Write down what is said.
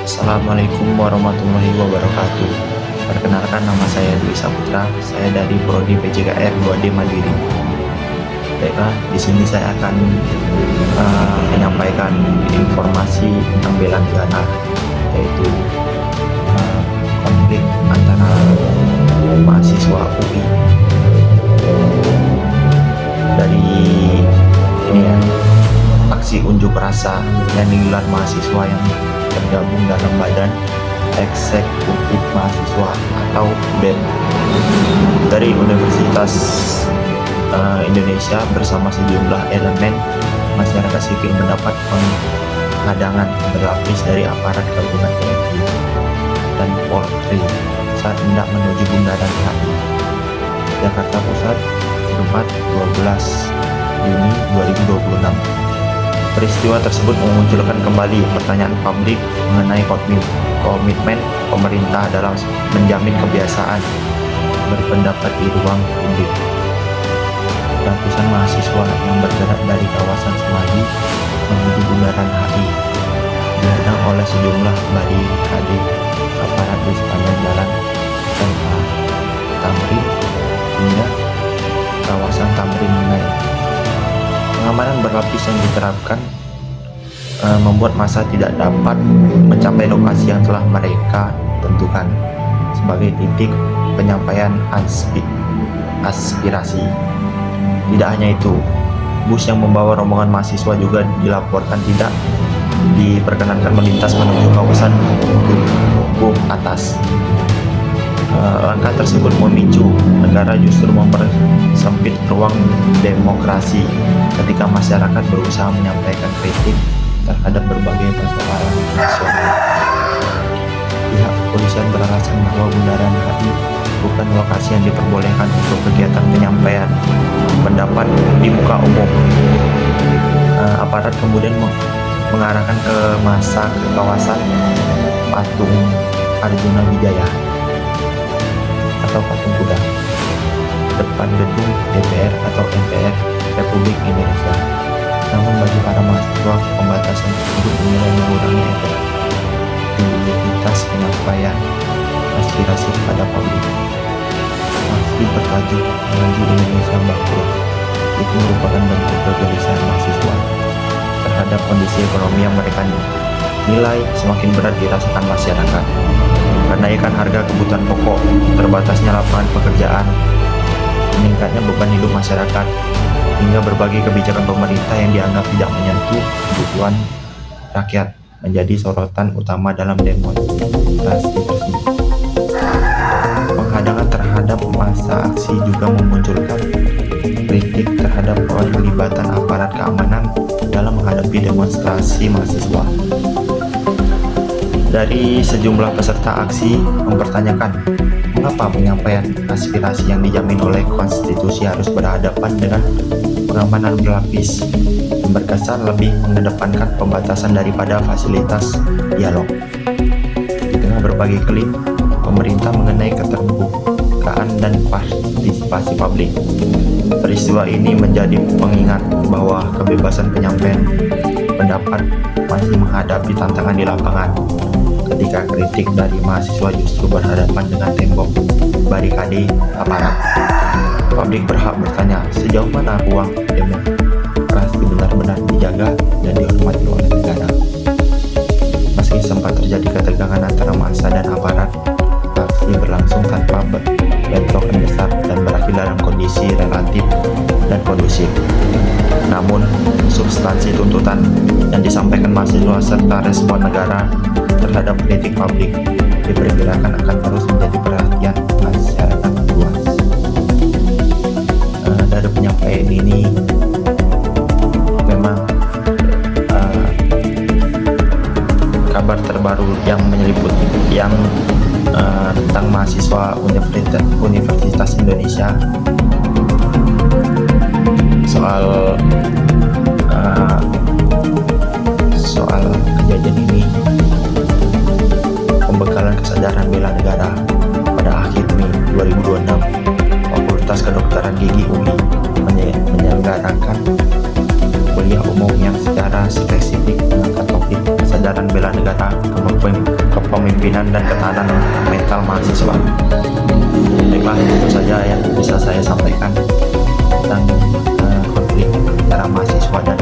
Assalamualaikum warahmatullahi wabarakatuh. Perkenalkan, nama saya Dwi Saputra. Saya dari Prodi PJKR 2D Mandiri. Baiklah, di sini saya akan menyampaikan informasi tentang bela negara, yaitu konflik antara mahasiswa UI dari ini ya, aksi unjuk rasa yang digelar mahasiswa yang tergabung dalam Badan Eksekutif Mahasiswa atau BEM dari Universitas Indonesia bersama sejumlah elemen masyarakat sipil mendapat penghadangan berlapis dari aparat gabungan TNI dan Polri saat hendak menuju Bundaran HI Jakarta Pusat Jumat 12 Juni 2026. Peristiwa tersebut memunculkan kembali pertanyaan publik mengenai komitmen pemerintah dalam menjamin kebiasaan berpendapat di ruang publik. Ratusan mahasiswa yang bergerak dari kawasan Semadi menuju Bundaran HI dihadang oleh sejumlah barikade aparat di sepanjang jalan MH Tamrin hingga kawasan Tamrin Mall. Pengamanan berlapis yang diterapkan membuat massa tidak dapat mencapai lokasi yang telah mereka tentukan sebagai titik penyampaian aspirasi. Tidak hanya itu, bus yang membawa rombongan mahasiswa juga dilaporkan tidak diperkenankan melintas menuju kawasan Dukuh Atas. Langkah tersebut memicu negara justru mempersempit ruang demokrasi ketika masyarakat berusaha menyampaikan kritik terhadap berbagai persoalan nasional. Pihak kepolisian beralasan bahwa Bundaran HI bukan lokasi yang diperbolehkan untuk kegiatan penyampaian pendapat di muka umum. Aparat kemudian mengarahkan ke massa ke kawasan Patung Arjuna Wijaya atau Patung Kuda, depan gedung DPR atau MPR Republik Indonesia. Namun bagi para mahasiswa, pembatasan tersebut dinilai mengurangi efektivitas penyampaian aspirasi kepada publik. Masih bertajuk Menuju Indonesia Bangkrut, itu merupakan bentuk kegelisahan mahasiswa terhadap kondisi ekonomi yang mereka nilai semakin berat dirasakan masyarakat. Kenaikan harga kebutuhan pokok, terbatasnya lapangan pekerjaan, meningkatnya beban hidup masyarakat, hingga berbagai kebijakan pemerintah yang dianggap tidak menyentuh kebutuhan rakyat menjadi sorotan utama dalam demonstrasi tersebut. Penghadangan terhadap massa aksi juga memunculkan kritik terhadap pelibatan aparat keamanan dalam menghadapi demonstrasi mahasiswa. Dari sejumlah peserta aksi mempertanyakan mengapa penyampaian aspirasi yang dijamin oleh konstitusi harus berhadapan dengan pengamanan berlapis yang berkesan lebih mengedepankan pembatasan daripada fasilitas dialog. Di tengah berbagai klaim pemerintah mengenai keterbukaan dan partisipasi publik, peristiwa ini menjadi pengingat bahwa kebebasan penyampaian pendapat masih menghadapi tantangan di lapangan ketika kritik dari mahasiswa justru berhadapan dengan tembok barikade aparat. Publik berhak bertanya sejauh mana ruang demokrasi benar-benar dijaga dan dihormati oleh negara. Meski sempat terjadi ketegangan antara massa dan aparat, aksi berlangsung tanpa bentrokan besar dan berakhir dalam kondisi relatif dan kondusif. Namun, substansi tuntutan yang disampaikan mahasiswa serta respon negara terhadap kritik publik diperkirakan akan terus menjadi perhatian masyarakat luas. Dari penyampaian ini memang kabar terbaru yang menyeliput yang tentang mahasiswa Universitas Indonesia soal kejadian ini, pembekalan kesadaran bela negara. Pada akhir Mei 2026, Fakultas Kedokteran Gigi UI menyelenggarakan kuliah umum yang secara spesifik mengangkat topik kesadaran bela negara, kemampuan kedisiplinan dan ketahanan mental mahasiswa. Baiklah, itu saja yang bisa saya sampaikan tentang konflik antara mahasiswa dan